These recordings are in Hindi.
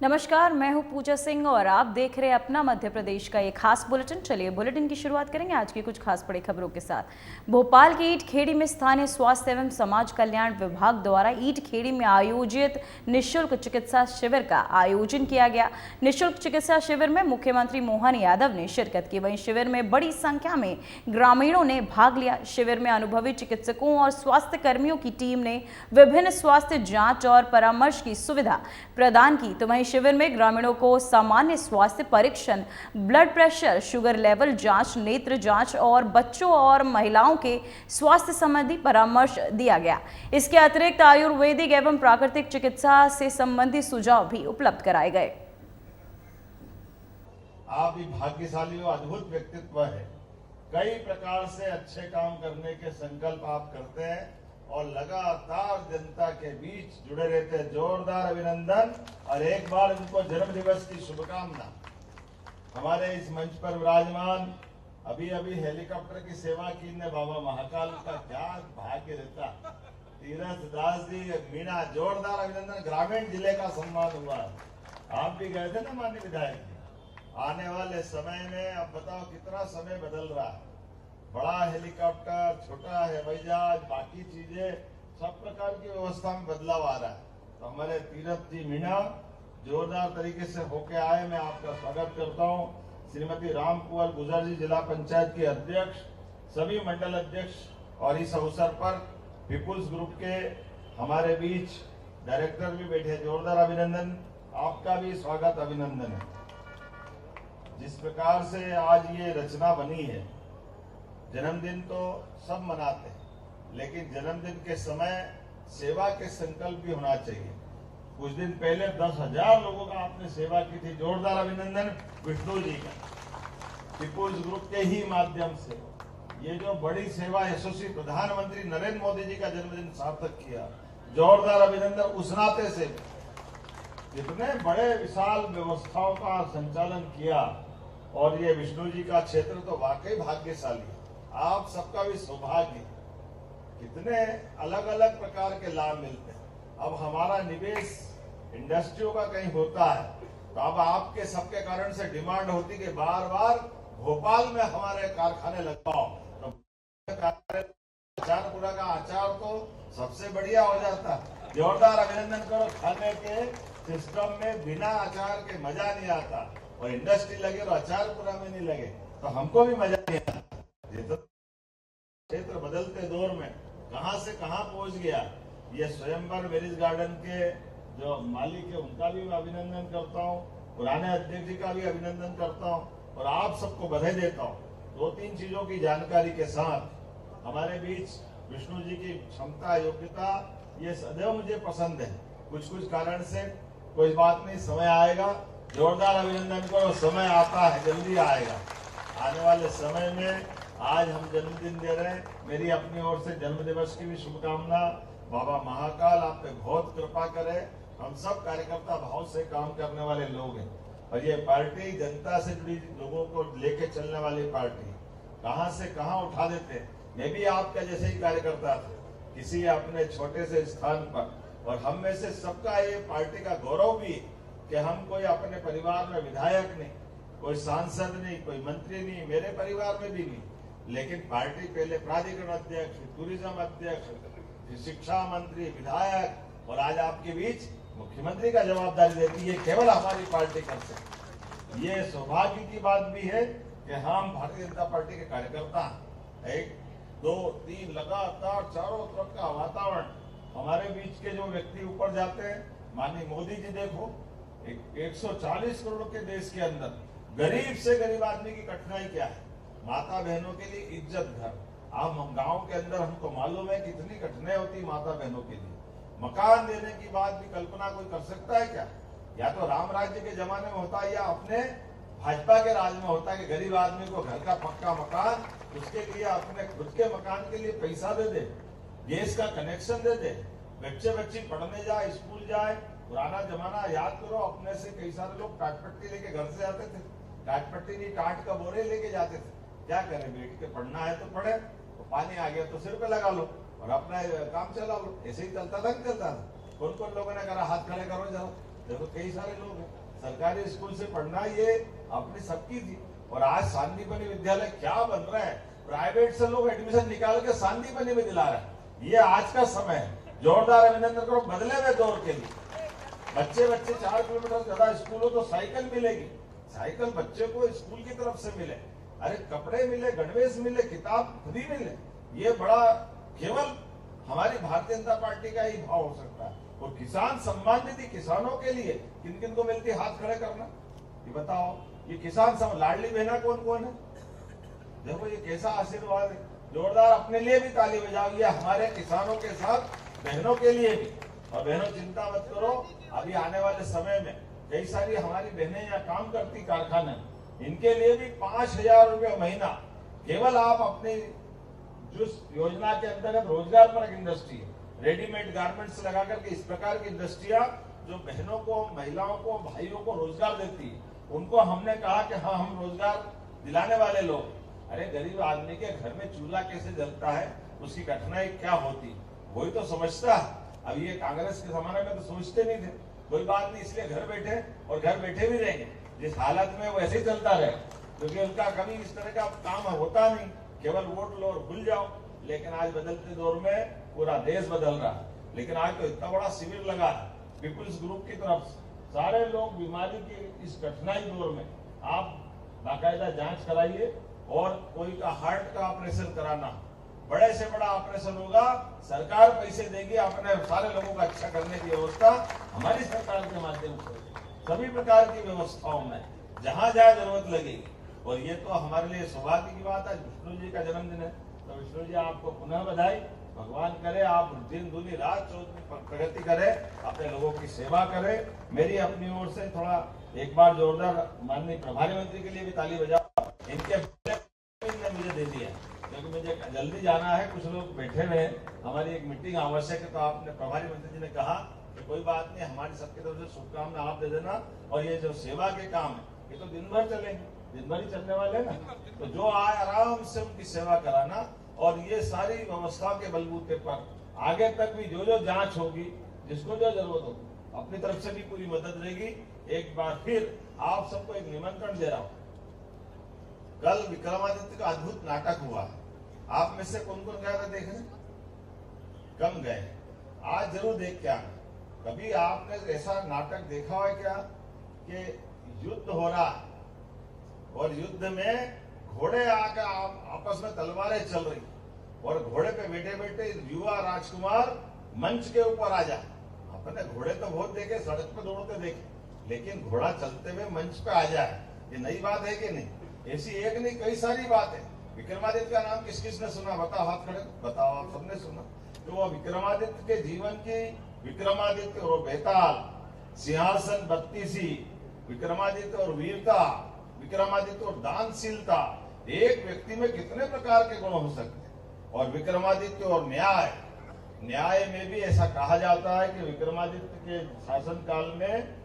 नमस्कार, मैं हूं पूजा सिंह और आप देख रहे हैं अपना मध्य प्रदेश का एक खास बुलेटिन। चलिए बुलेटिन की शुरुआत करेंगे आज की कुछ खास बड़ी खबरों के साथ। भोपाल के ईट खेड़ी में स्थानीय स्वास्थ्य एवं समाज कल्याण विभाग द्वारा ईट खेड़ी में आयोजित निःशुल्क चिकित्सा शिविर का आयोजन किया गया। निःशुल्क चिकित्सा शिविर में मुख्यमंत्री मोहन यादव ने शिरकत की। वहीं शिविर में बड़ी संख्या में ग्रामीणों ने भाग लिया। शिविर में अनुभवी चिकित्सकों और स्वास्थ्य कर्मियों की टीम ने विभिन्न स्वास्थ्य जाँच और परामर्श की सुविधा प्रदान की। तो वहीं शिविर में ग्रामीणों को सामान्य स्वास्थ्य परीक्षण, ब्लड प्रेशर, शुगर लेवल जांच, नेत्र जांच और बच्चों और महिलाओं के स्वास्थ्य संबंधी परामर्श दिया गया। इसके अतिरिक्त आयुर्वेदिक एवं प्राकृतिक चिकित्सा से संबंधित सुझाव भी उपलब्ध कराए गए। आप भी भाग्यशाली हो, अद्भुत व्यक्तित्व है। कई प्रकार से अच्छे काम करने के संकल्प आप करते हैं और लगातार जनता के बीच जुड़े रहते हैं। जोरदार अभिनंदन और एक बार उनको जन्म दिवस की शुभकामना। हमारे इस मंच पर विराजमान अभी हेलीकॉप्टर की सेवा की ने बाबा महाकाल का क्या भाग्य रहता। तीरथ दास जी, मीना, जोरदार अभिनंदन। ग्रामीण जिले का सम्मान हुआ। आप भी गए थे ना माननीय विधायक जी। आने वाले समय में अब बताओ कितना समय बदल रहा है। बड़ा हेलीकॉप्टर, छोटा हवाई जहाज, बाकी चीजें, सब प्रकार की व्यवस्था में बदलाव आ रहा है। तो हमारे तीरथ जी मीणा जोरदार तरीके से होके आए। मैं आपका स्वागत करता हूँ। श्रीमती राम कुंवर गुजर जी, जिला पंचायत के अध्यक्ष, सभी मंडल अध्यक्ष और इस अवसर पर पीपुल्स ग्रुप के हमारे बीच डायरेक्टर भी बैठे। जोरदार अभिनंदन। आपका भी स्वागत, अभिनंदन है। जिस प्रकार से आज ये रचना बनी है, जन्मदिन तो सब मनाते हैं, लेकिन जन्मदिन के समय सेवा के संकल्प भी होना चाहिए। कुछ दिन पहले 10,000 लोगों का आपने सेवा की थी। जोरदार अभिनंदन विष्णु जी का। पीपुल्स ग्रुप के ही माध्यम से ये जो बड़ी सेवा यशस्वी प्रधानमंत्री नरेंद्र मोदी जी का जन्मदिन सार्थक किया। जोरदार अभिनंदन। उस नाते से इतने बड़े विशाल व्यवस्थाओं का संचालन किया और ये विष्णु जी का क्षेत्र तो वाकई भाग्यशाली है। आप सबका भी सौभाग्य। कितने अलग अलग प्रकार के लाभ मिलते हैं। अब हमारा निवेश इंडस्ट्रियों का कहीं होता है तो अब आपके सबके कारण से डिमांड होती कि बार बार भोपाल में हमारे कारखाने लगाओ। तो अचारपुरा का अचार तो सबसे बढ़िया हो जाता। जोरदार अभिनंदन करो। खाने के सिस्टम में बिना अचार के मजा नहीं आता और इंडस्ट्री लगे तो अचारपुरा में नहीं लगे तो हमको भी मजा नहीं आता। ये तो क्षेत्र बदलते दौर में कहां से कहां पहुंच गया। ये स्वयंवर मैरिज गार्डन के जो मालिक है उनका भी अभिनंदन करता हूं, पुराने अध्यक्ष जी का भी अभिनंदन करता हूं और आप सबको बधाई देता हूं। 2-3 चीजों की जानकारी के साथ हमारे बीच विष्णु जी की क्षमता, योग्यता, ये सदैव मुझे पसंद है। कुछ कारण से कोई बात नहीं, समय आएगा। जोरदार अभिनंदन करो। समय आता है, जल्दी आएगा। आने वाले समय में आज हम जन्मदिन दे रहे हैं। मेरी अपनी ओर से जन्म दिवस की भी शुभकामना। बाबा महाकाल आप पे बहुत कृपा करे। हम सब कार्यकर्ता भाव से काम करने वाले लोग हैं और ये पार्टी जनता से जुड़ी लोगों को लेके चलने वाली पार्टी। कहां से कहां उठा देते। मैं भी आपका जैसे ही कार्यकर्ता था, किसी अपने छोटे से स्थान पर, और हम में से सबका ये पार्टी का गौरव भी कि हम कोई अपने परिवार में विधायक नहीं, कोई सांसद नहीं, कोई मंत्री नहीं, मेरे परिवार में भी नहीं, लेकिन पार्टी पहले प्राधिकरण अध्यक्ष, टूरिज्म अध्यक्ष, शिक्षा मंत्री, विधायक और आज आपके बीच मुख्यमंत्री का जवाबदारी देती है। केवल हमारी पार्टी कर सकती। ये सौभाग्य की बात भी है कि हम भारतीय जनता पार्टी के कार्यकर्ता हैं। 1, 2, 3 लगातार चारों तरफ का वातावरण। हमारे बीच के जो व्यक्ति ऊपर जाते हैं, माननीय मोदी जी देखो, 140 करोड़ के देश के अंदर गरीब से गरीब आदमी की कठिनाई क्या है। माता बहनों के लिए इज्जत घर। आप हम गांव के अंदर हमको मालूम है कितनी कठिनाई होती माता बहनों के लिए। मकान देने की बात भी कल्पना कोई कर सकता है क्या? या तो राम राज्य के जमाने में होता है या अपने भाजपा के राज में होता है कि गरीब आदमी को घर का पक्का मकान, उसके लिए अपने खुद के मकान के लिए पैसा दे दे, गैस का कनेक्शन दे दे, बच्चे पढ़ने जाए, स्कूल जाए। पुराना जमाना याद करो, अपने से कई सारे लोग टाट पट्टी लेके घर से आते थे। टाट पट्टी नहीं, टाट का बोरे लेके जाते थे। क्या करें, बैठ के पढ़ना है तो पढ़े, तो पानी आ गया तो सिर पे लगा लो और अपना काम चला लो। ऐसे ही चलता था। कौन कौन लोगों ने कहा हाथ खड़े करो जरा, देखो कई सारे लोग हैं, सरकारी स्कूल से पढ़ना ये अपनी सबकी थी। और आज सांदीपनि विद्यालय क्या बन रहा है, प्राइवेट से लोग एडमिशन निकाल के सांदीपनि में दिला रहे हैं। ये आज का समय है, जोरदार अभिनंदन करो बदले हुए दौर के लिए। बच्चे 4 किलोमीटर ज्यादा स्कूल हो तो साइकिल मिलेगी, साइकिल बच्चे को स्कूल की तरफ से मिले, अरे कपड़े मिले, गणवेश मिले, किताब फ्री मिले। ये बड़ा केवल हमारी भारतीय जनता पार्टी का ही भाव हो सकता है। और किसान सम्मान निधि किसानों के लिए किन किन को मिलती है, हाथ खड़े करना, ये बताओ। ये किसान लाडली बहना कौन कौन है, देखो ये कैसा आशीर्वाद है। जोरदार अपने लिए भी ताली बजाओ, ये हमारे किसानों के साथ बहनों के लिए भी। और बहनों चिंता मत करो, अभी आने वाले समय में कई सारी हमारी बहनें यहाँ काम करती कारखाने, इनके लिए भी 5,000 रुपये महीना केवल आप अपनी जिस योजना के अंतर्गत रोजगार परक इंडस्ट्री, रेडीमेड गारमेंट्स लगा करके इस प्रकार की इंडस्ट्रियां जो बहनों को, महिलाओं को, भाइयों को रोजगार देती है, उनको हमने कहा कि हाँ हम रोजगार दिलाने वाले लोग। अरे गरीब आदमी के घर में चूल्हा कैसे जलता है, उसकी कठिनाई क्या होती, वही तो समझता है। अब ये कांग्रेस के जमाने में तो सोचते नहीं थे, कोई बात नहीं, इसलिए घर बैठे और घर बैठे भी रहेंगे जिस हालत में वो ऐसे ही चलता रहे, क्योंकि उनका कभी इस तरह का काम होता नहीं, केवल वोट लो और भूल जाओ। लेकिन आज बदलते दौर में पूरा देश बदल रहा है। लेकिन आज तो इतना बड़ा शिविर लगा है पीपुल्स ग्रुप की तरफ से, सारे लोग बीमारी की इस कठिनाई दौर में आप बाकायदा जांच कराइए। और कोई का हार्ट का ऑपरेशन कराना, बड़े से बड़ा ऑपरेशन होगा, सरकार पैसे देगी, अपने सारे लोगों का अच्छा करने की व्यवस्था हमारी सरकार के माध्यम से सभी प्रकार की व्यवस्थाओं में जहां जहां जरूरत लगेगी। और ये तो हमारे लिए सौभाग्य की बात है, विष्णु जी का जन्मदिन है, तो विष्णु जी आपको पुनः बधाई। भगवान करे आप दिन दूनी रात चौथ प्रगति करें, अपने लोगों की सेवा करें। मेरी अपनी ओर से थोड़ा एक बार जोरदार माननीय प्रभारी मंत्री के लिए भी ताली बजाओ, इनके ने मुझे दे दिया क्योंकि मुझे जल्दी जाना है, कुछ लोग बैठे हुए हैं, हमारी एक मीटिंग आवश्यक है। तो आपने प्रभारी मंत्री जी ने कहा कि कोई बात नहीं, हमारी सबकी तरफ से शुभकामना आप दे देना। और ये जो सेवा के काम है ये तो दिन भर चलेंगे, दिन भर ही चलने वाले ना, तो जो आए आराम से उनकी सेवा कराना। और ये सारी व्यवस्थाओं के बलबूते पर आगे तक भी जो जो जांच होगी, जिसको जो जरूरत होगी, अपनी तरफ से भी पूरी मदद रहेगी। एक बार फिर आप सबको एक निमंत्रण दे रहा हूं, कल विक्रमादित्य का अद्भुत नाटक हुआ है, आप में से कौन कौन गया था देखने, कम गए, आज जरूर देख के आना। कभी आपने ऐसा नाटक देखा है क्या कि युद्ध हो रहा है और युद्ध में घोड़े आकर आपस में तलवारें चल रही, और घोड़े पे बैठे बैठे युवा राजकुमार मंच के ऊपर आ जाए। अपने घोड़े तो बहुत देखे, सड़क पे दौड़ते देखे, लेकिन घोड़ा चलते हुए मंच पे आ जाए, ये नई बात है कि नहीं? ऐसी एक नहीं कई सारी बात है। विक्रमादित्य का नाम किस किस ने सुना, बताओ हाथ खड़े, बताओ आप सबने सुना। तो वो विक्रमादित्य के जीवन की, विक्रमादित्य और बेताल, सिंहासन बत्तीसी, विक्रमादित्य और वीरता, विक्रमादित्य और दानशीलता, एक व्यक्ति में कितने प्रकार के गुण हो सकते हैं। और विक्रमादित्य और न्याय, न्याय में भी ऐसा कहा जाता है कि विक्रमादित्य के शासन काल में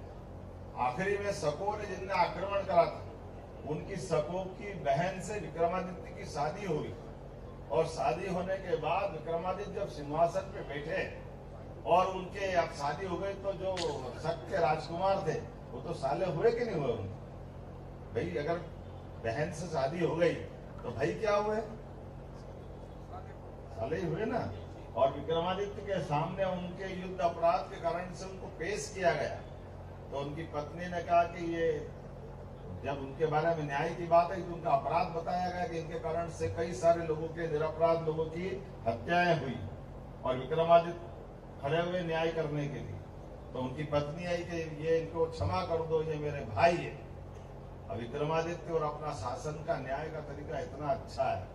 आखिरी में शकों ने जिनने आक्रमण करा था, उनकी शकों की बहन से विक्रमादित्य की शादी हुई। और शादी होने के बाद विक्रमादित्य जब सिंहासन पे बैठे और उनके अब शादी हो गई, तो जो शक के राजकुमार थे वो तो साले हुए कि नहीं हुए उनके? भाई अगर बहन से शादी हो गई तो भाई क्या हुए, साले ही हुए ना। और विक्रमादित्य के सामने उनके युद्ध अपराध के कारण से उनको पेश किया गया, तो उनकी पत्नी ने कहा कि ये, जब उनके बारे में न्याय की बात है तो उनका अपराध बताया गया कि इनके कारण से कई सारे लोगों के, निरपराध लोगों की हत्याएं हुई। और विक्रमादित्य खड़े हुए न्याय करने के लिए, तो उनकी पत्नी आई कि ये इनको क्षमा कर दो, ये मेरे भाई है। अब विक्रमादित्य और अपना शासन का, न्याय का तरीका इतना अच्छा है,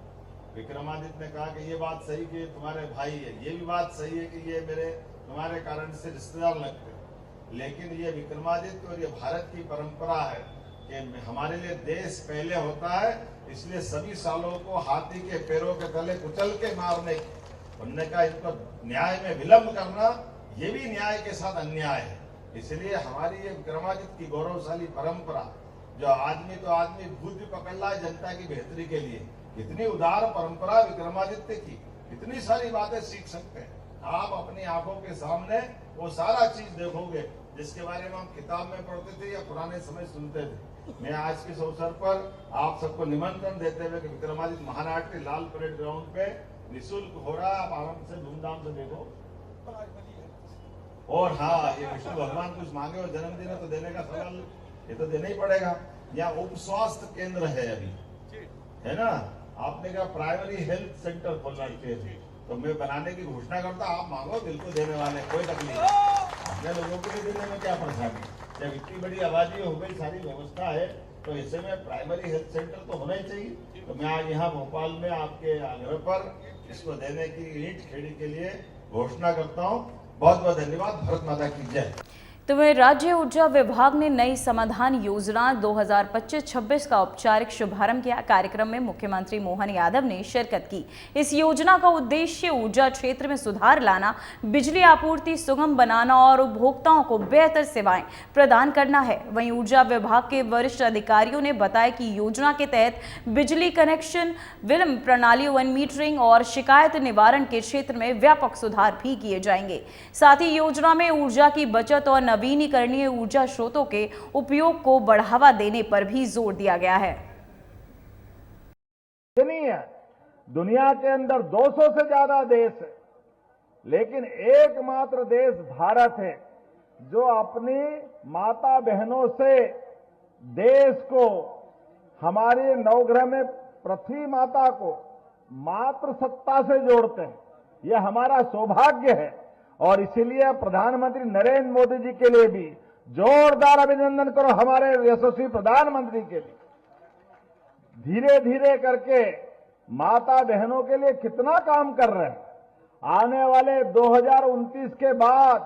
विक्रमादित्य ने कहा कि ये बात सही कि तुम्हारे भाई है, ये भी बात सही है कि ये मेरे तुम्हारे कारण से रिश्तेदार लगते, लेकिन ये विक्रमादित्य और ये भारत की परंपरा है कि हमारे लिए देश पहले होता है, इसलिए सभी सालों को हाथी के पैरों के तले कुचल के मारने की। उन्होंने कहा इनको न्याय में विलंब करना ये भी न्याय के साथ अन्याय है। इसलिए हमारी ये विक्रमादित्य की गौरवशाली परंपरा, जो आदमी तो आदमी भूत भी पकड़ रहा है जनता की बेहतरी के लिए, कितनी उदार परंपरा विक्रमादित्य की, कितनी सारी बातें सीख सकते हैं। आप अपनी आंखों के सामने वो सारा चीज देखोगे जिसके बारे में हम किताब में पढ़ते थे या पुराने समय सुनते थे। मैं आज के इस अवसर पर आप सबको निमंत्रण देते हुए कि विक्रमादित्य महानाट्य लाल परेड ग्राउंड पे निःशुल्क हो रहा है, आप आराम से धूमधाम से देखो। और हाँ, ये विष्णु भगवान कुछ मांगे और जन्मदिन है तो देने का सवाल ये तो देना ही पड़ेगा। यहाँ उप स्वास्थ्य केंद्र है अभी, है ना, आपने कहा प्राइमरी हेल्थ सेंटर खोलना चाहिए, तो मैं बनाने की घोषणा करता, आप मांगो, दिल को देने वाले, कोई तकलीफ नहीं। अपने लोगों के लिए देने में क्या परेशानी, जब इतनी बड़ी आबादी हो गई, सारी व्यवस्था है, तो ऐसे में प्राइमरी हेल्थ सेंटर तो होना ही चाहिए। तो मैं आज यहाँ भोपाल में आपके आग्रह पर इसको देने की ईंट खेड़ी के लिए घोषणा करता हूँ। बहुत बहुत धन्यवाद। भारत माता की जय। तो वहीं राज्य ऊर्जा विभाग ने नई समाधान योजना 2025-26 का औपचारिक शुभारंभ किया। कार्यक्रम में मुख्यमंत्री मोहन यादव ने शिरकत की। इस योजना का उद्देश्य ऊर्जा क्षेत्र में सुधार लाना, बिजली आपूर्ति सुगम बनाना और उपभोक्ताओं को बेहतर सेवाएं प्रदान करना है। वहीं ऊर्जा विभाग के वरिष्ठ अधिकारियों ने बताया कि योजना के तहत बिजली कनेक्शन विलंब प्रणाली, वन मीटरिंग और शिकायत निवारण के क्षेत्र में व्यापक सुधार भी किए जाएंगे। साथ ही योजना में ऊर्जा की बचत और नवीनीकरणीय ऊर्जा स्रोतों के उपयोग को बढ़ावा देने पर भी जोर दिया गया है। दुनिया के अंदर 200 से ज्यादा देश है, लेकिन एकमात्र देश भारत है जो अपनी माता बहनों से देश को, हमारे नवग्रह में पृथ्वी माता को मातृ सत्ता से जोड़ते हैं। यह हमारा सौभाग्य है और इसीलिए प्रधानमंत्री नरेंद्र मोदी जी के लिए भी जोरदार अभिनंदन करो। हमारे यशस्वी प्रधानमंत्री के लिए धीरे धीरे करके माता बहनों के लिए कितना काम कर रहे हैं। आने वाले 2029 के बाद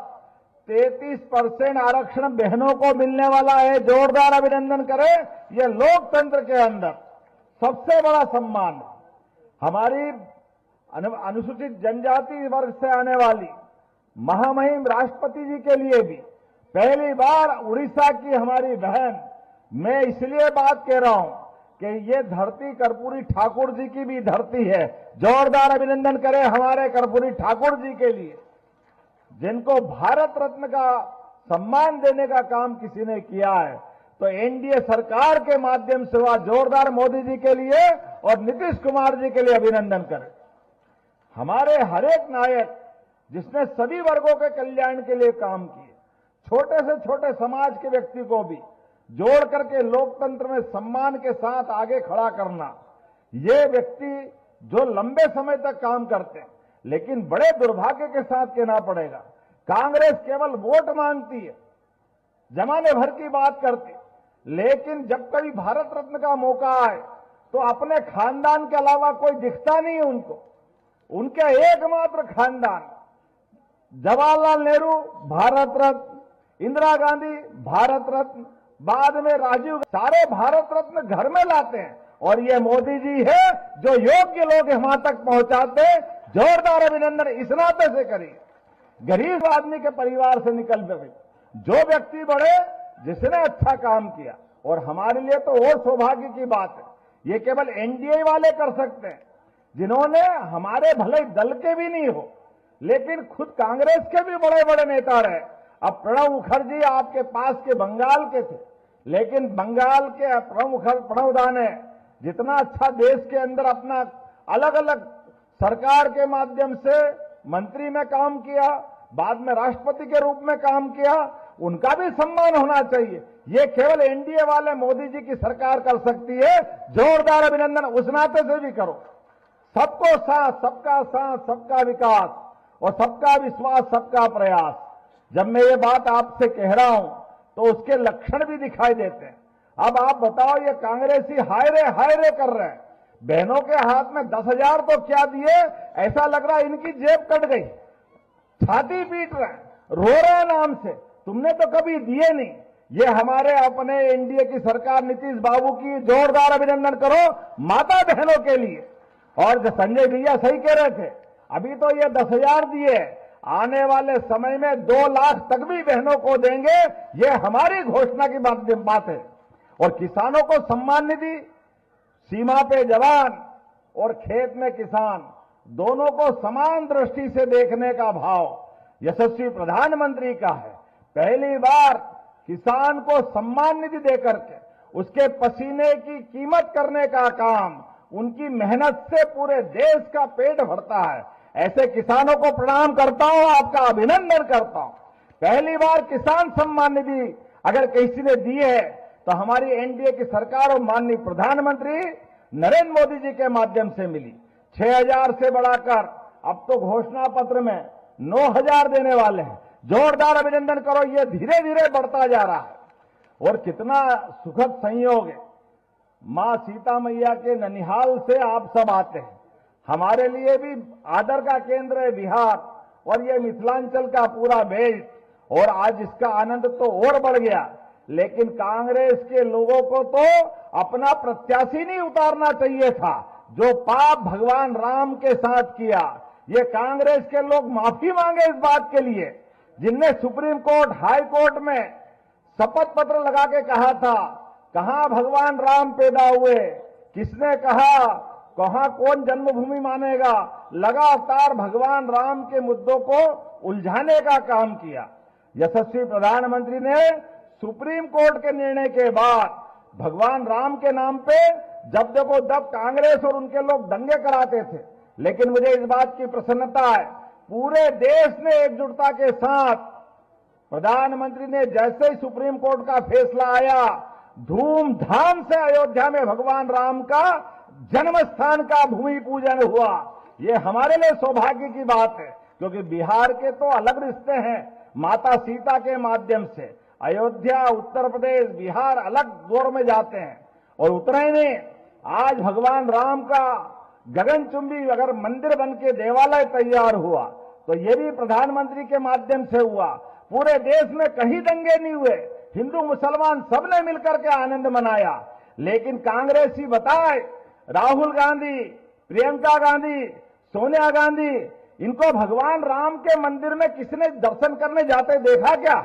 33% आरक्षण बहनों को मिलने वाला है। जोरदार अभिनंदन करें। यह लोकतंत्र के अंदर सबसे बड़ा सम्मान है। हमारी अनुसूचित जनजाति वर्ग से आने वाली महामहिम राष्ट्रपति जी के लिए भी पहली बार उड़ीसा की हमारी बहन, मैं इसलिए बात कह रहा हूं कि ये धरती कर्पूरी ठाकुर जी की भी धरती है। जोरदार अभिनंदन करें हमारे कर्पूरी ठाकुर जी के लिए, जिनको भारत रत्न का सम्मान देने का काम किसी ने किया है। तो एनडीए सरकार के माध्यम से हुआ। जोरदार मोदी जी के लिए और नीतीश कुमार जी के लिए अभिनंदन करें। हमारे हर एक नायक जिसने सभी वर्गों के कल्याण के लिए काम किए, छोटे से छोटे समाज के व्यक्ति को भी जोड़ करके लोकतंत्र में सम्मान के साथ आगे खड़ा करना, ये व्यक्ति जो लंबे समय तक काम करते हैं, लेकिन बड़े दुर्भाग्य के साथ कहना पड़ेगा, कांग्रेस केवल वोट मांगती है, जमाने भर की बात करती, लेकिन जब कभी भारत रत्न का मौका आए तो अपने खानदान के अलावा कोई दिखता नहीं है उनको। उनके एकमात्र खानदान जवाहरलाल नेहरू भारत रत्न, इंदिरा गांधी भारत रत्न, बाद में राजीव, सारे भारत रत्न घर में लाते हैं और ये मोदी जी है जो योग्य लोग वहां तक पहुंचाते। जोरदार अभिनंदन इस नाते से करिए। गरीब आदमी के परिवार से निकल गए जो व्यक्ति बड़े, जिसने अच्छा काम किया, और हमारे लिए तो और सौभाग्य की बात है। ये केवल एनडीए वाले कर सकते हैं, जिन्होंने हमारे भले दल के भी नहीं हो लेकिन खुद कांग्रेस के भी बड़े बड़े नेता रहे। अब प्रणब मुखर्जी आपके पास के बंगाल के थे, लेकिन बंगाल के प्रणब दा ने जितना अच्छा देश के अंदर अपना अलग अलग सरकार के माध्यम से मंत्री में काम किया, बाद में राष्ट्रपति के रूप में काम किया, उनका भी सम्मान होना चाहिए। ये केवल एनडीए वाले मोदी जी की सरकार कर सकती है। जोरदार अभिनंदन उस नाते से भी करो। सबको साथ, सबका विकास और सबका विश्वास, सबका प्रयास। जब मैं ये बात आपसे कह रहा हूं तो उसके लक्षण भी दिखाई देते हैं। अब आप बताओ, ये कांग्रेसी हाय रे कर रहे हैं। बहनों के हाथ में 10,000 तो क्या दिए, ऐसा लग रहा है इनकी जेब कट गई। छाती पीट रहे हैं, रो रहे हैं नाम से, तुमने तो कभी दिए नहीं। ये हमारे अपने एनडीए की सरकार नीतीश बाबू की। जोरदार अभिनंदन करो माता बहनों के लिए। और जो संजय भैया सही कह रहे थे, अभी तो ये 10,000 दिए, आने वाले समय में 2 लाख तक भी बहनों को देंगे। ये हमारी घोषणा की बात है। और किसानों को सम्मान निधि, सीमा पे जवान और खेत में किसान, दोनों को समान दृष्टि से देखने का भाव यशस्वी प्रधानमंत्री का है। पहली बार किसान को सम्मान निधि देकर के उसके पसीने की कीमत करने का काम, उनकी मेहनत से पूरे देश का पेट भरता है। ऐसे किसानों को प्रणाम करता हूं, आपका अभिनंदन करता हूं। पहली बार किसान सम्मान निधि अगर किसी ने दी है तो हमारी एनडीए की सरकार और माननीय प्रधानमंत्री नरेंद्र मोदी जी के माध्यम से मिली। 6,000 से बढ़ाकर अब तो घोषणा पत्र में 9,000 देने वाले हैं। जोरदार अभिनंदन करो, ये धीरे धीरे बढ़ता जा रहा है। और कितना सुखद संयोग है, मां सीता मैया के ननिहाल से आप सब आते हैं। हमारे लिए भी आदर का केंद्र है बिहार और ये मिथिलांचल का पूरा बेल्ट, और आज इसका आनंद तो और बढ़ गया। लेकिन कांग्रेस के लोगों को तो अपना प्रत्याशी नहीं उतारना चाहिए था, जो पाप भगवान राम के साथ किया। ये कांग्रेस के लोग माफी मांगे इस बात के लिए, जिनने सुप्रीम कोर्ट, हाई कोर्ट में शपथ पत्र लगा के कहा था, कहां भगवान राम पैदा हुए, किसने कहा, कहां कौन जन्मभूमि मानेगा। लगातार भगवान राम के मुद्दों को उलझाने का काम किया। यशस्वी प्रधानमंत्री ने सुप्रीम कोर्ट के निर्णय के बाद भगवान राम के नाम पे जब देखो तब कांग्रेस और उनके लोग दंगे कराते थे। लेकिन मुझे इस बात की प्रसन्नता है, पूरे देश ने एकजुटता के साथ, प्रधानमंत्री ने जैसे ही सुप्रीम कोर्ट का फैसला आया, धूमधाम से अयोध्या में भगवान राम का जन्म स्थान का भूमि पूजन हुआ। ये हमारे लिए सौभाग्य की बात है, क्योंकि बिहार के तो अलग रिश्ते हैं माता सीता के माध्यम से। अयोध्या, उत्तर प्रदेश, बिहार अलग दौर में जाते हैं। और उतना ही नहीं, आज भगवान राम का गगनचुंबी अगर मंदिर बन के देवालय तैयार हुआ तो ये भी प्रधानमंत्री के माध्यम से हुआ। पूरे देश में कहीं दंगे नहीं हुए, हिंदू मुसलमान सबने मिलकर के आनंद मनाया। लेकिन कांग्रेसी बताए, राहुल गांधी, प्रियंका गांधी, सोनिया गांधी, इनको भगवान राम के मंदिर में किसने दर्शन करने जाते देखा क्या?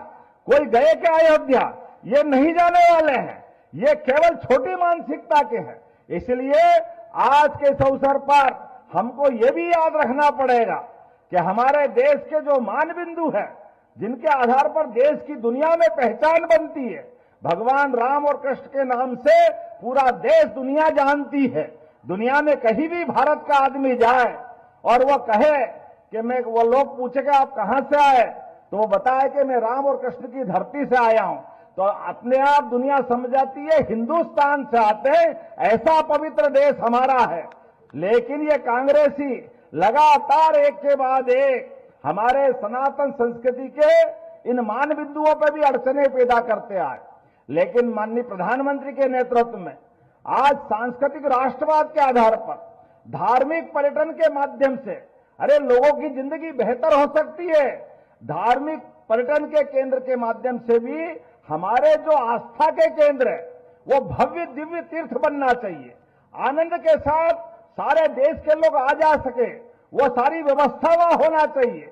कोई गए क्या अयोध्या? ये नहीं जाने वाले हैं, ये केवल छोटी मानसिकता के हैं। इसलिए आज के इस अवसर पर हमको ये भी याद रखना पड़ेगा कि हमारे देश के जो मान बिंदु है, जिनके आधार पर देश की दुनिया में पहचान बनती है, भगवान राम और कृष्ण के नाम से पूरा देश दुनिया जानती है। दुनिया में कहीं भी भारत का आदमी जाए और वो कहे कि वो लोग पूछे कि आप कहां से आए, तो वो बताए कि मैं राम और कृष्ण की धरती से आया हूं, तो अपने आप दुनिया समझ जाती है हिंदुस्तान से आते हैं, ऐसा पवित्र देश हमारा है। लेकिन ये कांग्रेसी लगातार एक के बाद एक हमारे सनातन संस्कृति के इन मान बिंदुओं पर भी अड़चने पैदा करते आए। लेकिन माननीय प्रधानमंत्री के नेतृत्व में आज सांस्कृतिक राष्ट्रवाद के आधार पर, धार्मिक पर्यटन के माध्यम से, अरे लोगों की जिंदगी बेहतर हो सकती है। धार्मिक पर्यटन के केंद्र के माध्यम से भी हमारे जो आस्था के केंद्र है वो भव्य दिव्य तीर्थ बनना चाहिए। आनंद के साथ सारे देश के लोग आ जा सके, वो सारी व्यवस्था वहां होना चाहिए,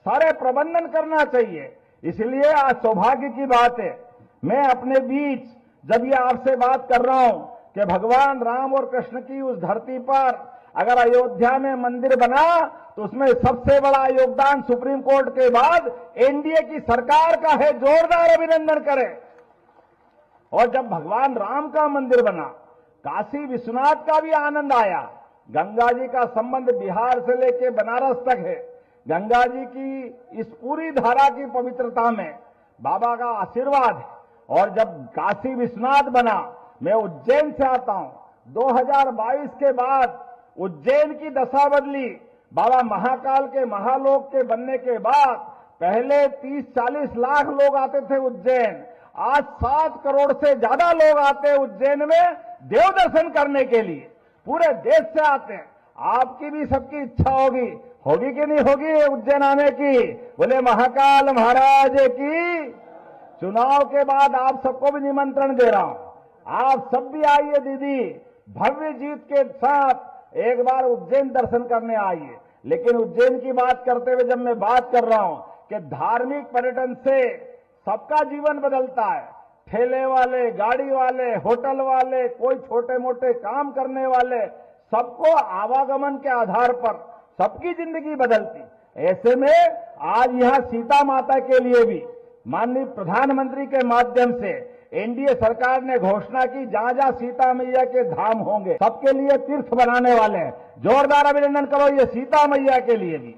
सारे प्रबंधन करना चाहिए। इसलिए आज सौभाग्य की बात है, मैं अपने बीच जब ये आपसे बात कर रहा हूं कि भगवान राम और कृष्ण की उस धरती पर अगर अयोध्या में मंदिर बना तो उसमें सबसे बड़ा योगदान सुप्रीम कोर्ट के बाद एनडीए की सरकार का है। जोरदार अभिनंदन करें। और जब भगवान राम का मंदिर बना, काशी विश्वनाथ का भी आनंद आया। गंगा जी का संबंध बिहार से लेकर बनारस तक है। गंगा जी की इस पूरी धारा की पवित्रता में बाबा का आशीर्वाद है। और जब काशी विश्वनाथ बना, मैं उज्जैन से आता हूं, 2022 के बाद उज्जैन की दशा बदली। बाबा महाकाल के महालोक के बनने के बाद पहले 30-40 लाख लोग आते थे उज्जैन, आज 7 करोड़ से ज्यादा लोग आते हैं उज्जैन में देव दर्शन करने के लिए। पूरे देश से आते हैं। आपकी भी सबकी इच्छा होगी कि नहीं होगी उज्जैन आने की? बोले महाकाल महाराज की। चुनाव के बाद आप सबको भी निमंत्रण दे रहा हूं, आप सब भी आइए दीदी, भव्य जीत के साथ एक बार उज्जैन दर्शन करने आइए। लेकिन उज्जैन की बात करते हुए जब मैं बात कर रहा हूं कि धार्मिक पर्यटन से सबका जीवन बदलता है, ठेले वाले, गाड़ी वाले, होटल वाले, कोई छोटे मोटे काम करने वाले, सबको आवागमन के आधार पर सबकी जिंदगी बदलती। ऐसे में आज यहां सीता माता के लिए भी माननीय प्रधानमंत्री के माध्यम से एनडीए सरकार ने घोषणा की, जहां जहां सीता मैया के धाम होंगे सबके लिए तीर्थ बनाने वाले हैं। जोरदार अभिनंदन करो ये सीता मैया के लिए भी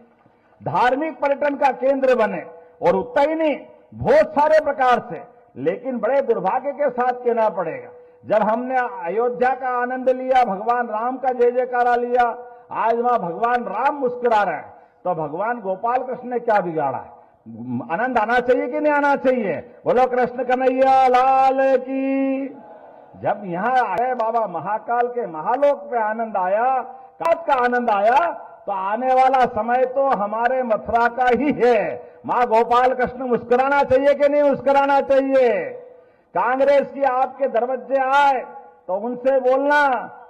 धार्मिक पर्यटन का केंद्र बने। और उतना ही नहीं, बहुत सारे प्रकार से। लेकिन बड़े दुर्भाग्य के साथ कहना पड़ेगा, जब हमने अयोध्या का आनंद लिया, भगवान राम का जय जयकारा लिया, आज वहां भगवान राम मुस्कुरा रहे हैं, तो भगवान गोपाल कृष्ण ने क्या बिगाड़ा है? आनंद आना चाहिए कि नहीं आना चाहिए? बोलो कृष्ण कन्हैया लाल की। जब यहां आए बाबा महाकाल के महालोक पे आनंद आया, कात का आनंद आया, तो आने वाला समय तो हमारे मथुरा का ही है। मां गोपाल कृष्ण मुस्कुराना चाहिए कि नहीं मुस्कुराना चाहिए? कांग्रेस की आपके दरवाजे आए तो उनसे बोलना,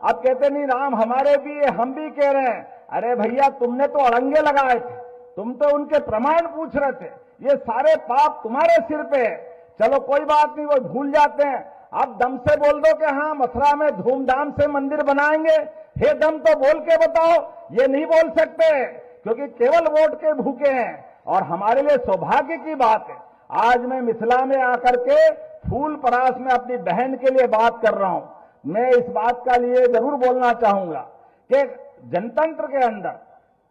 आप कहते नहीं राम हमारे भी है, हम भी कह रहे हैं। अरे भैया, तुमने तो अड़ंगे लगाए थे, तुम तो उनके प्रमाण पूछ रहे थे, ये सारे पाप तुम्हारे सिर पे है। चलो कोई बात नहीं, वो भूल जाते हैं। आप दम से बोल दो कि हाँ मथुरा में धूमधाम से मंदिर बनाएंगे। हे दम तो बोल के बताओ। ये नहीं बोल सकते क्योंकि केवल वोट के भूखे हैं। और हमारे लिए सौभाग्य की बात है, आज मैं मिथिला में आकर के फूल परास में अपनी बहन के लिए बात कर रहा हूं। मैं इस बात का लिए जरूर बोलना चाहूंगा कि जनतंत्र के अंदर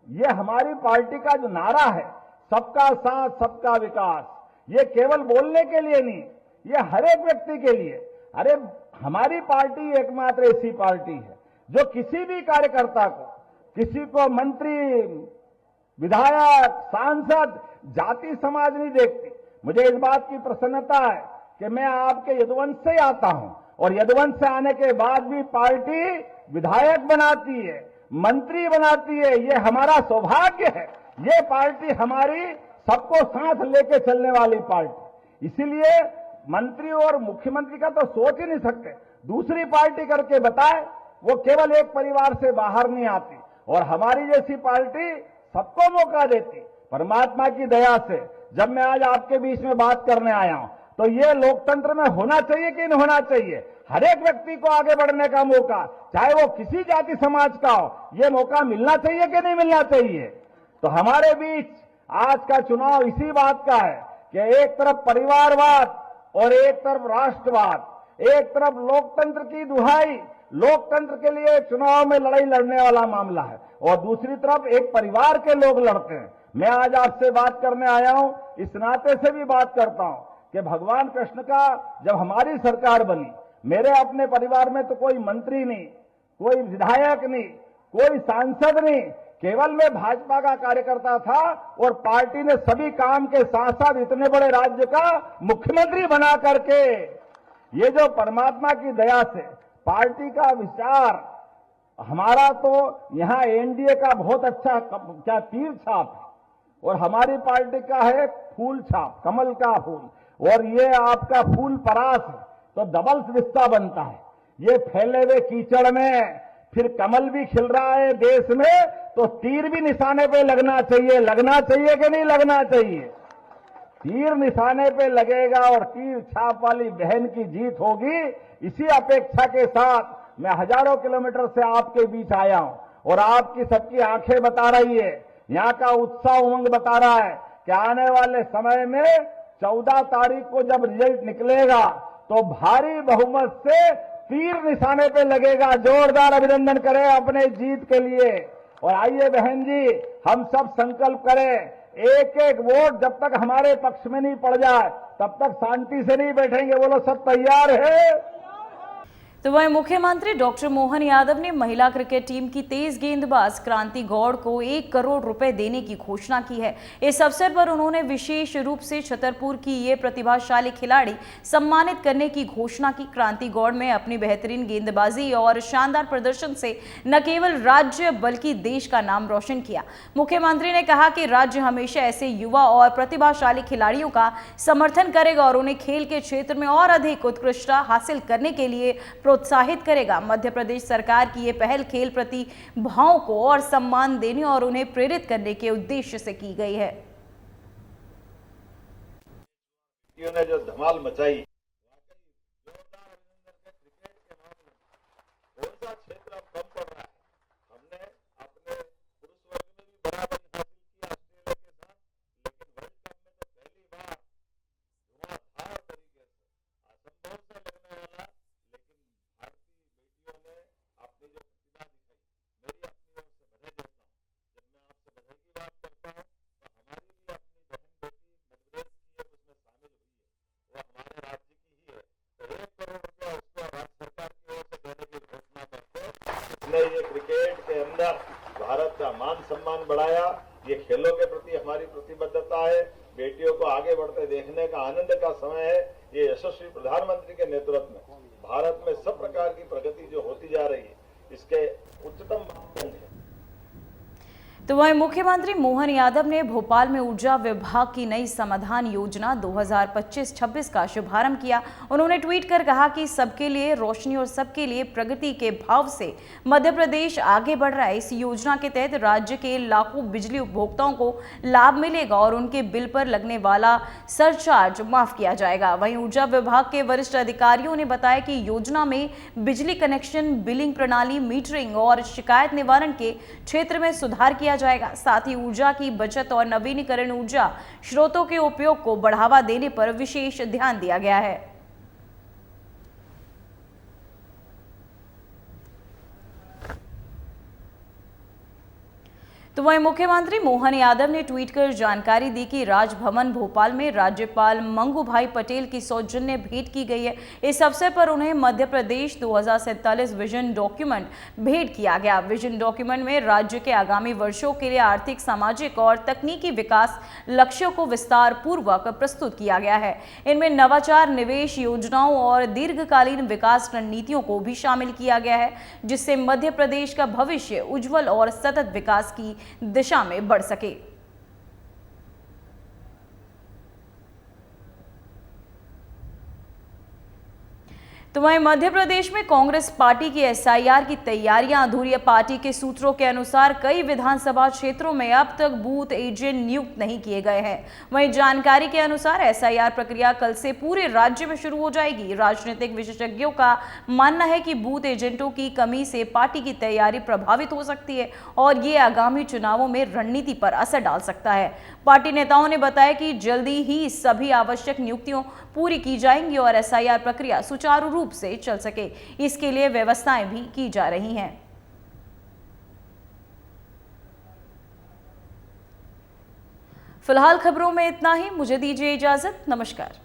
ये हमारी पार्टी का जो नारा है, सबका साथ सबका विकास, ये केवल बोलने के लिए नहीं, ये हर एक व्यक्ति के लिए। अरे हमारी पार्टी एकमात्र ऐसी पार्टी है जो किसी भी कार्यकर्ता को, किसी को मंत्री, विधायक, सांसद, जाति समाज नहीं देखती। मुझे इस बात की प्रसन्नता है कि मैं आपके यदुवंश से आता हूं और यदुवंश से आने के बाद भी पार्टी विधायक बनाती है, मंत्री बनाती है। ये हमारा सौभाग्य है। ये पार्टी हमारी सबको साथ लेके चलने वाली पार्टी। इसीलिए मंत्री और मुख्यमंत्री का तो सोच ही नहीं सकते। दूसरी पार्टी करके बताए, वो केवल एक परिवार से बाहर नहीं आती। और हमारी जैसी पार्टी सबको मौका देती। परमात्मा की दया से जब मैं आज आपके बीच में बात करने आया हूं, तो ये लोकतंत्र में होना चाहिए कि नहीं होना चाहिए? हर एक व्यक्ति को आगे बढ़ने का मौका, चाहे वो किसी जाति समाज का हो, ये मौका मिलना चाहिए कि नहीं मिलना चाहिए? तो हमारे बीच आज का चुनाव इसी बात का है कि एक तरफ परिवारवाद और एक तरफ राष्ट्रवाद, एक तरफ लोकतंत्र की दुहाई, लोकतंत्र के लिए चुनाव में लड़ाई लड़ने वाला मामला है, और दूसरी तरफ एक परिवार के लोग लड़ते हैं। मैं आज आपसे बात करने आया हूं, इस नाते से भी बात करता हूं कि भगवान कृष्ण का जब हमारी सरकार बनी, मेरे अपने परिवार में तो कोई मंत्री नहीं, कोई विधायक नहीं, कोई सांसद नहीं, केवल मैं भाजपा का कार्यकर्ता था। और पार्टी ने सभी काम के साथ साथ इतने बड़े राज्य का मुख्यमंत्री बना करके, ये जो परमात्मा की दया से पार्टी का विचार, हमारा तो यहां एनडीए का बहुत अच्छा क्या तीर छाप है, और हमारी पार्टी का है फूल छाप, कमल का फूल। और ये आपका फूल परास है, तो डबल रिश्ता बनता है। ये फैले हुए कीचड़ में फिर कमल भी खिल रहा है देश में, तो तीर भी निशाने पे लगना चाहिए। लगना चाहिए कि नहीं लगना चाहिए? तीर निशाने पे लगेगा और तीर छाप वाली बहन की जीत होगी। इसी अपेक्षा के साथ मैं हजारों किलोमीटर से आपके बीच आया हूं, और आपकी सबकी आंखें बता रही है, यहां का उत्साह उमंग बता रहा है कि आने वाले समय में 14 तारीख को जब रिजल्ट निकलेगा तो भारी बहुमत से तीर निशाने पे लगेगा। जोरदार अभिनंदन करें अपने जीत के लिए। और आइए बहन जी, हम सब संकल्प करें, एक एक वोट जब तक हमारे पक्ष में नहीं पड़ जाए तब तक शांति से नहीं बैठेंगे। बोलो सब तैयार है? तो वहीं मुख्यमंत्री डॉक्टर मोहन यादव ने महिला क्रिकेट टीम की तेज गेंदबाज क्रांति गौड़ को 1 करोड़ रुपए देने की घोषणा की है। इस अवसर पर उन्होंने विशेष रूप से छतरपुर की ये प्रतिभाशाली खिलाड़ी सम्मानित करने की घोषणा की। क्रांति गौड़ में अपनी बेहतरीन गेंदबाजी और शानदार प्रदर्शन से न केवल राज्य बल्कि देश का नाम रोशन किया। मुख्यमंत्री ने कहा कि राज्य हमेशा ऐसे युवा और प्रतिभाशाली खिलाड़ियों का समर्थन करेगा और उन्हें खेल के क्षेत्र में और अधिक उत्कृष्टता हासिल करने के लिए प्रोत्साहित करेगा। मध्य प्रदेश सरकार की ये पहल खेल प्रतिभाओं को और सम्मान देने और उन्हें प्रेरित करने के उद्देश्य से की गई है। ने जो धमाल मचाई, कौन सा क्षेत्र अब कम पड़ रहा है? हमने अपने पुरुष वर्ग में भी बराबरी हासिल की ऑस्ट्रेलिया के साथ, लेकिन वर्ल्ड कप में तो पहली बार आगे बढ़ते देखने का आनंद का समय है। ये यशस्वी प्रधानमंत्री के नेतृत्व में भारत में सब प्रकार की प्रगति जो होती जा रही है, इसके उच्चतम मापदंड है। तो वहीं मुख्यमंत्री मोहन यादव ने भोपाल में ऊर्जा विभाग की नई समाधान योजना 2025-26 का शुभारंभ किया। उन्होंने ट्वीट कर कहा कि सबके लिए रोशनी और सबके लिए प्रगति के भाव से मध्य प्रदेश आगे बढ़ रहा है। इस योजना के तहत राज्य के लाखों बिजली उपभोक्ताओं को लाभ मिलेगा और उनके बिल पर लगने वाला सरचार्ज माफ किया जाएगा। वहीं ऊर्जा विभाग के वरिष्ठ अधिकारियों ने बताया कि योजना में बिजली कनेक्शन, बिलिंग प्रणाली, मीटरिंग और शिकायत निवारण के क्षेत्र में सुधार किया जाएगा। साथ ही ऊर्जा की बचत और नवीनीकरण ऊर्जा स्रोतों के उपयोग को बढ़ावा देने पर विशेष ध्यान दिया गया है। तो वहीं मुख्यमंत्री मोहन यादव ने ट्वीट कर जानकारी दी कि राजभवन भोपाल में राज्यपाल मंगू भाई पटेल की सौजन्य भेंट की गई है। इस अवसर पर उन्हें मध्य प्रदेश 2047 विजन डॉक्यूमेंट भेंट किया गया। विजन डॉक्यूमेंट में राज्य के आगामी वर्षों के लिए आर्थिक, सामाजिक और तकनीकी विकास लक्ष्यों को विस्तार पूर्वक प्रस्तुत किया गया है। इनमें नवाचार, निवेश योजनाओं और दीर्घकालीन विकास रणनीतियों को भी शामिल किया गया है, जिससे मध्य प्रदेश का भविष्य उज्जवल और सतत विकास की दिशा में बढ़ सके। तो वहीं मध्य प्रदेश में कांग्रेस पार्टी की एसआईआर की तैयारियां अधूरी है। पार्टी के सूत्रों के अनुसार कई विधानसभा क्षेत्रों में अब तक बूथ एजेंट नियुक्त नहीं किए गए हैं। वहीं जानकारी के अनुसार एसआईआर प्रक्रिया कल से पूरे राज्य में शुरू हो जाएगी। राजनीतिक विशेषज्ञों का मानना है कि बूथ एजेंटों की कमी से पार्टी की तैयारी प्रभावित हो सकती है और ये आगामी चुनावों में रणनीति पर असर डाल सकता है। पार्टी नेताओं ने बताया कि जल्दी ही सभी आवश्यक नियुक्तियां पूरी की जाएंगी और एसआईआर प्रक्रिया सुचारू रूप से चल सके, इसके लिए व्यवस्थाएं भी की जा रही हैं। फिलहाल खबरों में इतना ही। मुझे दीजिए इजाजत। नमस्कार।